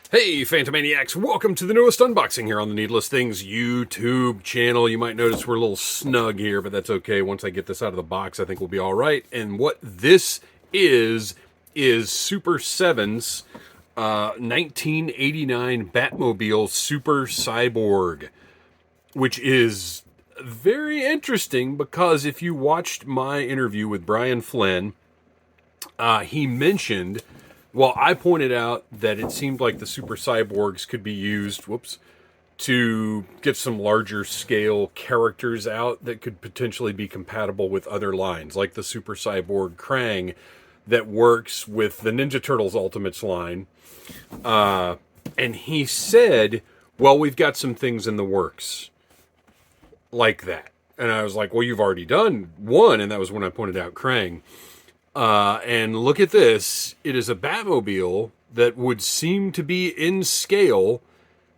Hey, Phantomaniacs, welcome to the newest unboxing here on the Needless Things YouTube channel. You might notice we're a little snug here, but that's okay. Once I get this out of the box, I think we'll be all right. And what this is Super 7's 1989 Batmobile Super Cyborg, which is very interesting because if you watched my interview with Brian Flynn, he mentioned... Well, I pointed out that it seemed like the Super Cyborgs could be used, to get some larger scale characters out that could potentially be compatible with other lines, like the Super Cyborg Krang that works with the Ninja Turtles Ultimates line. And he said, well, we've got some things in the works like that. And I was like, well, you've already done one, and that was when I pointed out Krang. And look at this. It is a Batmobile that would seem to be in scale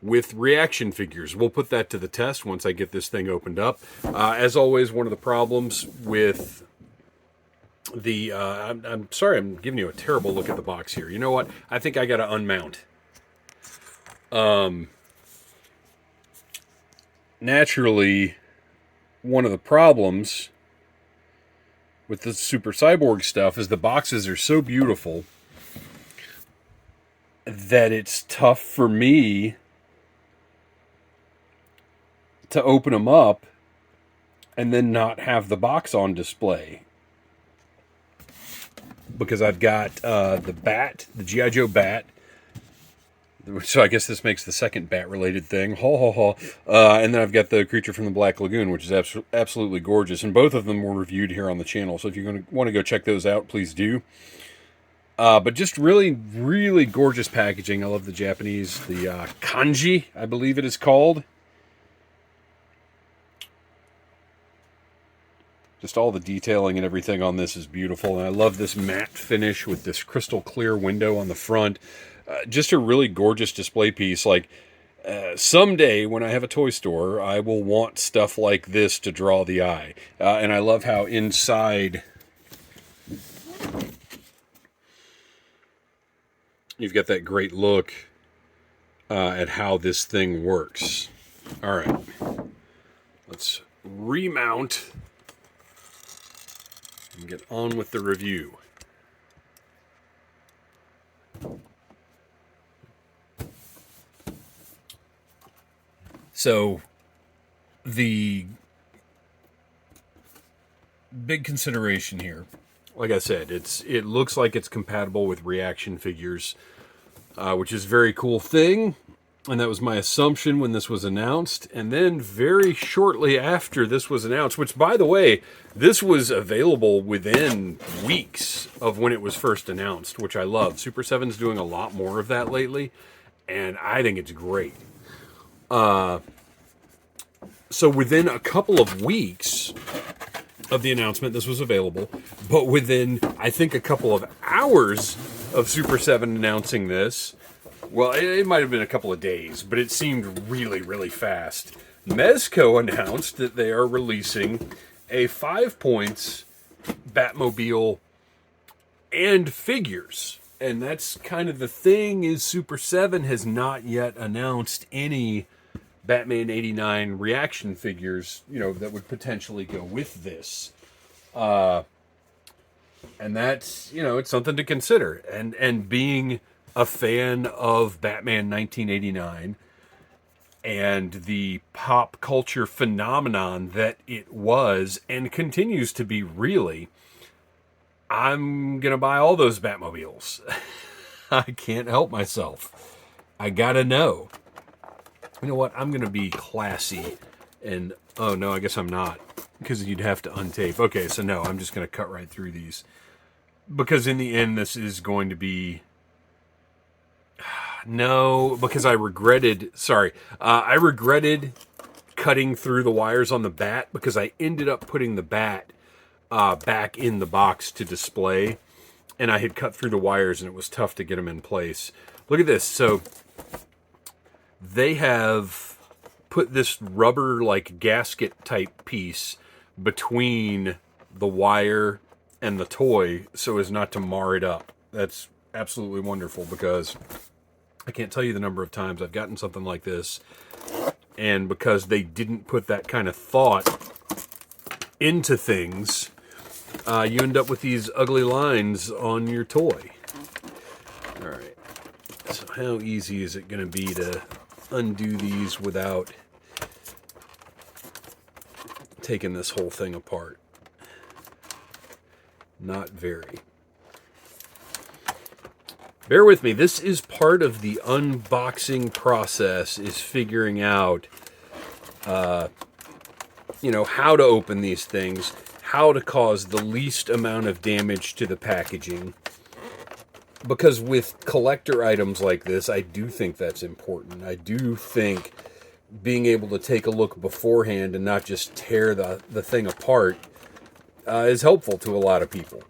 with reaction figures. We'll put that to the test once I get this thing opened up. As always, one of the problems with the... I'm sorry, I'm giving you a terrible look at the box here. You know what? I think I got to unmount. Naturally, one of the problems with the Super Cyborg stuff is the boxes are so beautiful that it's tough for me to open them up and then not have the box on display. Because I've got the Bat, the G.I. Joe Bat. So I guess this makes the second Bat-related thing. And then I've got the Creature from the Black Lagoon, which is absolutely gorgeous. And both of them were reviewed here on the channel. So if you're going to want to go check those out, please do. But just really, really gorgeous packaging. I love the Japanese, the kanji, I believe it is called. Just all the detailing and everything on this is beautiful. And I love this matte finish with this crystal clear window on the front. Just a really gorgeous display piece. Like, someday when I have a toy store, I will want stuff like this to draw the eye. And I love how inside you've got that great look at how this thing works. All right. Let's remount and get on with the review. So, the big consideration here, like I said, it looks like it's compatible with reaction figures, which is a very cool thing, and that was my assumption when this was announced. And then very shortly after this was announced, which, by the way, this was available within weeks of when it was first announced, which I love. Super 7's doing a lot more of that lately, and I think it's great. So within a couple of weeks of the announcement, this was available. But within, I think, a couple of hours of Super 7 announcing this, well, it might have been a couple of days, but it seemed really, really fast. Mezco announced that they are releasing a 5 points Batmobile and figures. And that's kind of the thing, is Super 7 has not yet announced any Batman 89 reaction figures, that would potentially go with this. And that's, it's something to consider. And being a fan of Batman 1989 and the pop culture phenomenon that it was and continues to be, really, I'm going to buy all those Batmobiles. I can't help myself. I gotta know. You know what? I'm going to be classy and... Oh, no, I guess I'm not. Because you'd have to untape. Okay, so no, I'm just going to cut right through these. Because in the end, this is going to be... No, because I regretted... Sorry. I regretted cutting through the wires on the Bat because I ended up putting the Bat back in the box to display. And I had cut through the wires and it was tough to get them in place. Look at this. So... They have put this rubber, like, gasket type piece between the wire and the toy so as not to mar it up. That's absolutely wonderful because I can't tell you the number of times I've gotten something like this, and because they didn't put that kind of thought into things, you end up with these ugly lines on your toy. All right, so how easy is it going to be to undo these without taking this whole thing apart? Not very. Bear with me. This is part of the unboxing process, is figuring out, you know, how to open these things, how to cause the least amount of damage to the packaging. Because with collector items like this, I do think that's important. I do think being able to take a look beforehand and not just tear the thing apart is helpful to a lot of people.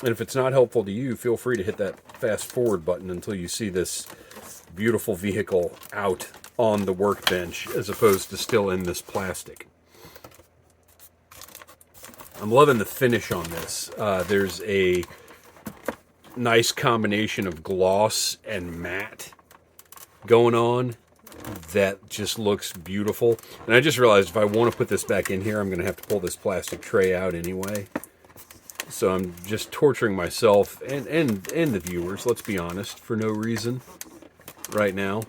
And if it's not helpful to you, feel free to hit that fast forward button until you see this beautiful vehicle out on the workbench as opposed to still in this plastic. I'm loving the finish on this. There's a nice combination of gloss and matte going on that just looks beautiful. And I just realized if I want to put this back in here, I'm going to have to pull this plastic tray out anyway. So I'm just torturing myself and the viewers, let's be honest, for no reason right now.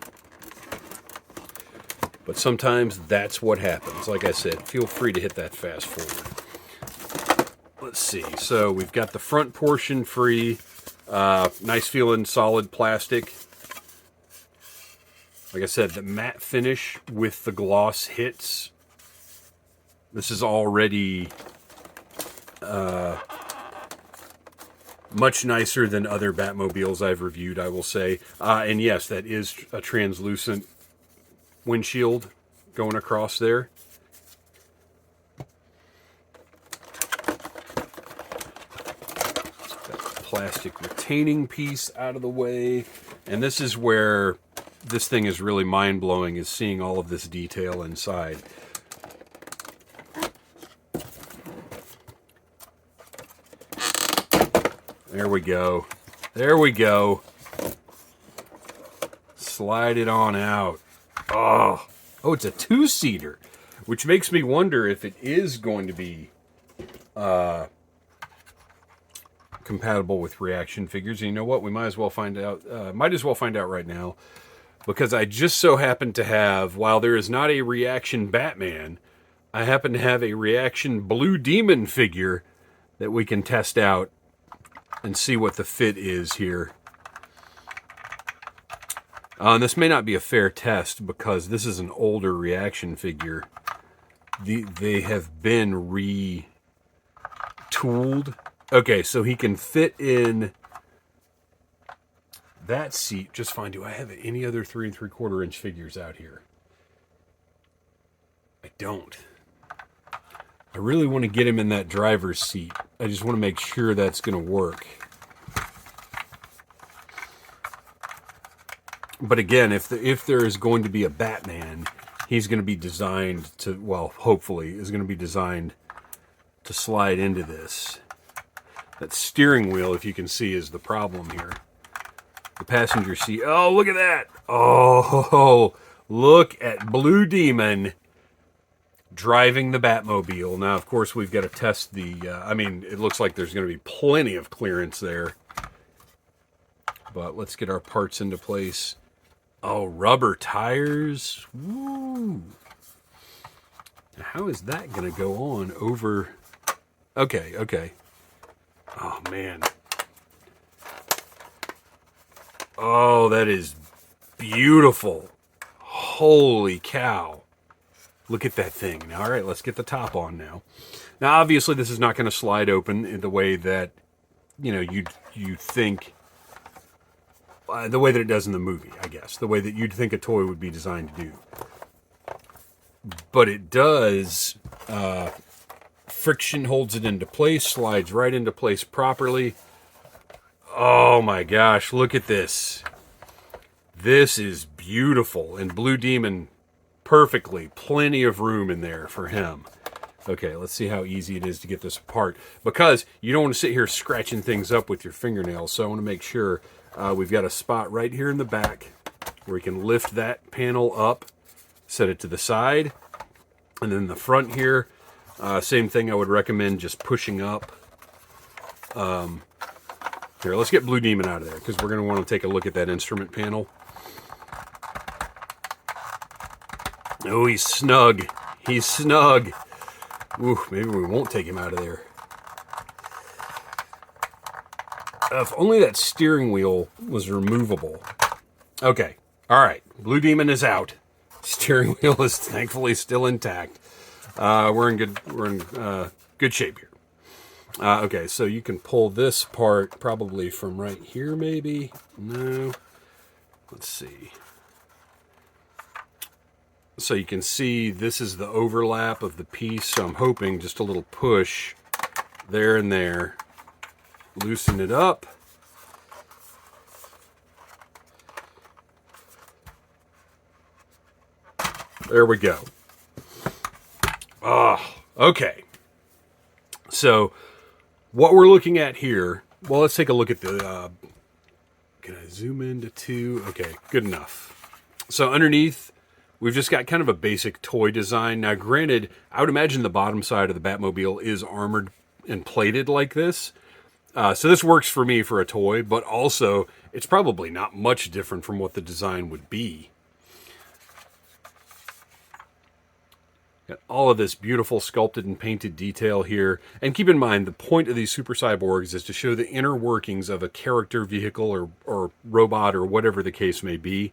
But sometimes that's what happens. Like I said, feel free to hit that fast forward. Let's see. So we've got the front portion free. Nice feeling solid plastic. Like I said, the matte finish with the gloss hits. This is already much nicer than other Batmobiles I've reviewed, I will say. And yes, that is a translucent windshield going across there. That plastic retaining piece out of the way. And this is where this thing is really mind-blowing, is seeing all of this detail inside. There we go. There we go. Slide it on out. Oh, it's a two-seater, which makes me wonder if it is going to be compatible with reaction figures. And you know what? We might as well find out. Might as well find out right now, because I just so happen to have, while there is not a reaction Batman, I happen to have a reaction Blue Demon figure that we can test out and see what the fit is here. And this may not be a fair test because this is an older reaction figure. They have been retooled. Okay, so he can fit in that seat just fine. Do I have any other 3 3/4 inch figures out here? I don't. I really want to get him in that driver's seat. I just want to make sure that's going to work. But again, if there is going to be a Batman, he's going to be designed to, well, hopefully, is going to be designed to slide into this. That steering wheel, if you can see, is the problem here. The passenger seat. Oh, look at that. Oh, look at Blue Demon driving the Batmobile. Now, of course, we've got to test the, I mean, it looks like there's going to be plenty of clearance there. But let's get our parts into place. Oh, rubber tires. Woo. Now, how is that going to go on over? Okay. Oh, man. Oh, that is beautiful. Holy cow. Look at that thing. Now, all right, let's get the top on now. Now, obviously, this is not going to slide open in the way that, you know, you think, the way that it does in the movie, I guess. The way that you'd think a toy would be designed to do. But it does. Friction holds it into place, slides right into place properly. Oh my gosh, look at this. This is beautiful. And Blue Demon, perfectly. Plenty of room in there for him. Okay, let's see how easy it is to get this apart. Because you don't want to sit here scratching things up with your fingernails. So I want to make sure we've got a spot right here in the back. where you can lift that panel up, set it to the side. And then the front here, same thing. I would recommend just pushing up. Here, let's get Blue Demon out of there because we're going to want to take a look at that instrument panel. Oh, he's snug. He's snug. Ooh, maybe we won't take him out of there. If only that steering wheel was removable. Okay. All right. Blue Demon is out. Steering wheel is thankfully still intact. We're in good shape here. Okay, so you can pull this part probably from right here, maybe. No. Let's see. So you can see this is the overlap of the piece. So I'm hoping just a little push there and there. Loosen it up. There we go. Okay. So what we're looking at here, well, let's take a look at the, can I zoom into 2? Okay, good enough. So underneath, we've just got kind of a basic toy design. Now, granted, I would imagine the bottom side of the Batmobile is armored and plated like this. So this works for me for a toy, but also it's probably not much different from what the design would be. Got all of this beautiful sculpted and painted detail here. And keep in mind, the point of these Super Cyborgs is to show the inner workings of a character, vehicle, or robot, or whatever the case may be.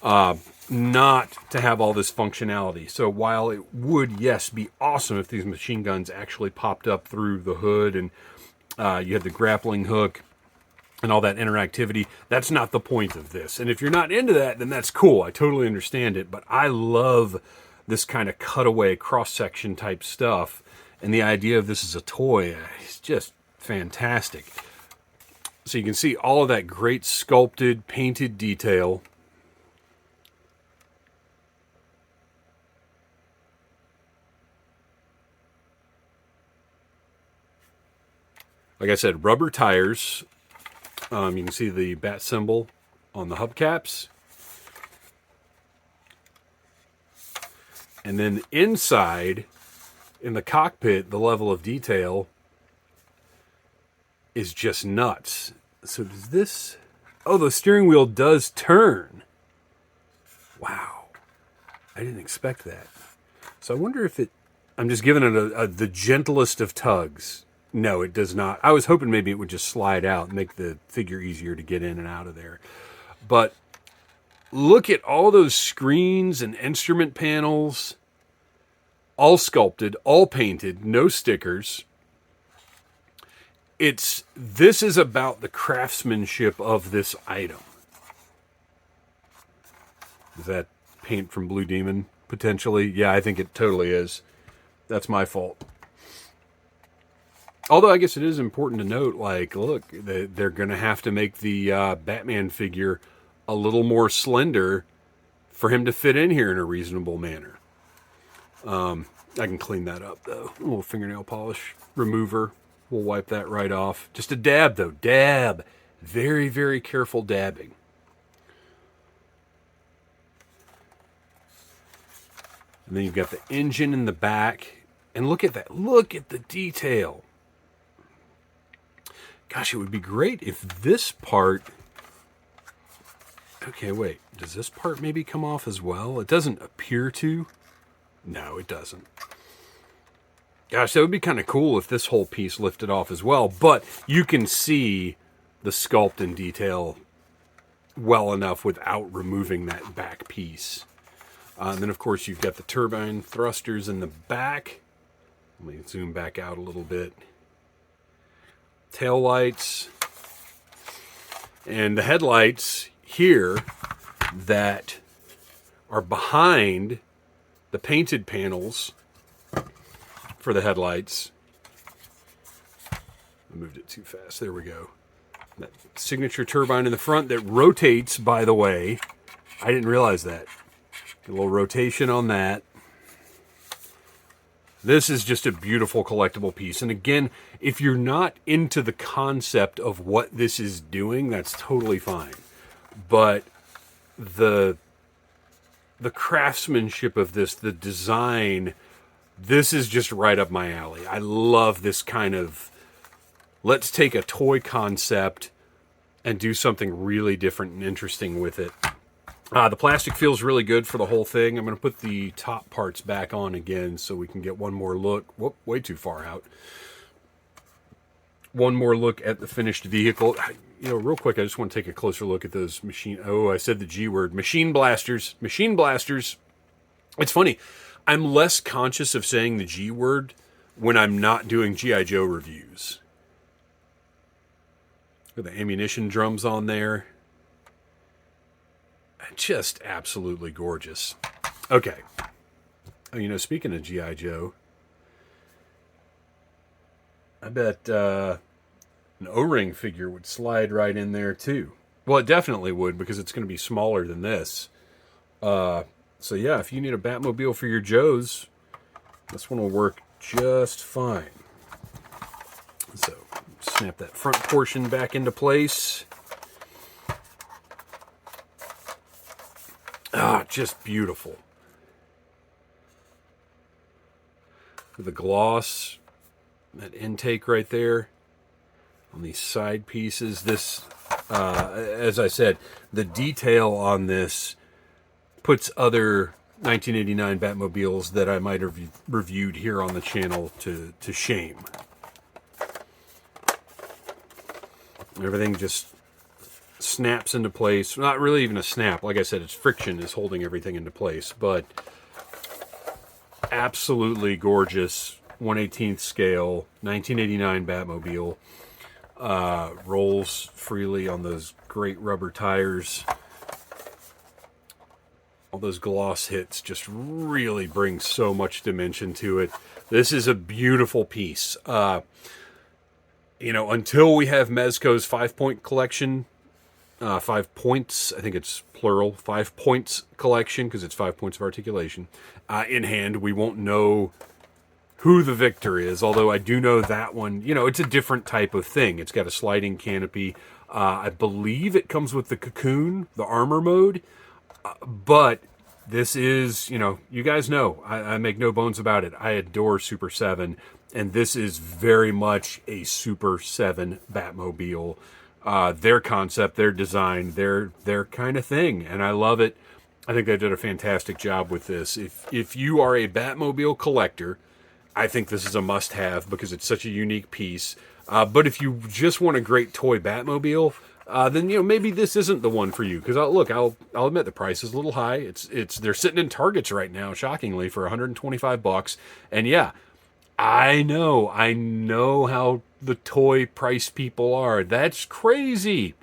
Not to have all this functionality. So while it would, yes, be awesome if these machine guns actually popped up through the hood and you had the grappling hook and all that interactivity, that's not the point of this. And if you're not into that, then that's cool. I totally understand it. But I love this kind of cutaway cross-section type stuff. And the idea of this as a toy is just fantastic. So you can see all of that great sculpted, painted detail. Like I said, rubber tires. You can see the bat symbol on the hubcaps. And then inside, in the cockpit, the level of detail is just nuts. So does this... Oh, the steering wheel does turn. Wow. I didn't expect that. So I wonder if it... I'm just giving it the gentlest of tugs. No, it does not. I was hoping maybe it would just slide out and make the figure easier to get in and out of there. But look at all those screens and instrument panels. All sculpted, all painted, no stickers. This is about the craftsmanship of this item. Is that paint from Blue Demon, potentially? Yeah, I think it totally is. That's my fault. Although I guess it is important to note, like, look, they're going to have to make the Batman figure a little more slender for him to fit in here in a reasonable manner. I can clean that up, though. A little fingernail polish remover. We'll wipe that right off. Just a dab, though. Dab. Very, very careful dabbing. And then you've got the engine in the back. And look at that. Look at the detail. Gosh, it would be great if this part... Okay, wait. Does this part maybe come off as well? It doesn't appear to. No, it doesn't. Gosh, that would be kind of cool if this whole piece lifted off as well. But you can see the sculpt and detail well enough without removing that back piece. And then, of course, you've got the turbine thrusters in the back. Let me zoom back out a little bit. Tail lights. And the headlights here that are behind the painted panels for the headlights. I moved it too fast. There we go. That signature turbine in the front that rotates, by the way. I didn't realize that. A little rotation on that. This is just a beautiful collectible piece. And again, if you're not into the concept of what this is doing, that's totally fine. But the craftsmanship of this, the design, this is just right up my alley. I love this kind of, let's take a toy concept and do something really different and interesting with it. The plastic feels really good for the whole thing. I'm going to put the top parts back on again so we can get one more look. Whoop, way too far out. One more look at the finished vehicle. You know, real quick, I just want to take a closer look at those machine... Oh, I said the G word. Machine blasters. Machine blasters. It's funny. I'm less conscious of saying the G word when I'm not doing G.I. Joe reviews. With the ammunition drums on there. Just absolutely gorgeous. Okay. Oh, you know, speaking of G.I. Joe, I bet an O-ring figure would slide right in there too. Well, it definitely would, because it's going to be smaller than this. So yeah, if you need a Batmobile for your Joes, this one will work just fine. So snap that front portion back into place. Ah, just beautiful. The gloss, that intake right there on these side pieces. This, as I said, the detail on this puts other 1989 Batmobiles that I might have reviewed here on the channel to shame. Everything just snaps into place. Not really even a snap. Like I said, it's friction is holding everything into place. But absolutely gorgeous 1/18 scale 1989 Batmobile. Rolls freely on those great rubber tires. All those gloss hits just really bring so much dimension to it. This is a beautiful piece. You know, until we have Mezco's 5-point collection, 5 points, I think it's plural, 5 points collection, because it's 5 points of articulation, in hand, we won't know who the victor is, although I do know that one, you know, it's a different type of thing. It's got a sliding canopy. I believe it comes with the cocoon, the armor mode, but this is, you know, you guys know, I make no bones about it. I adore Super 7, and this is very much a Super 7 Batmobile. Their concept, their design, their kind of thing, and I love it. I think they did a fantastic job with this. If you are a Batmobile collector, I think this is a must-have because it's such a unique piece. But if you just want a great toy Batmobile, then you know maybe this isn't the one for you. Because I'll admit the price is a little high. They're sitting in Targets right now, shockingly, for $125. And yeah, I know how the toy price people are. That's crazy.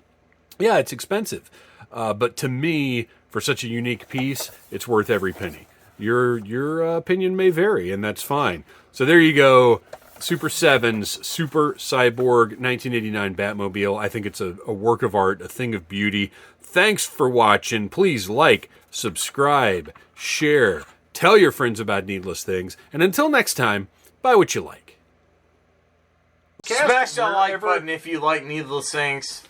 Yeah, it's expensive. But to me, for such a unique piece, it's worth every penny. Your opinion may vary, and that's fine. So there you go. Super 7's Super Cyborg 1989 Batmobile. I think it's a work of art, a thing of beauty. Thanks for watching. Please like, subscribe, share, tell your friends about Needless Things. And until next time, buy what you like. Smash that like button if you like Needless Things.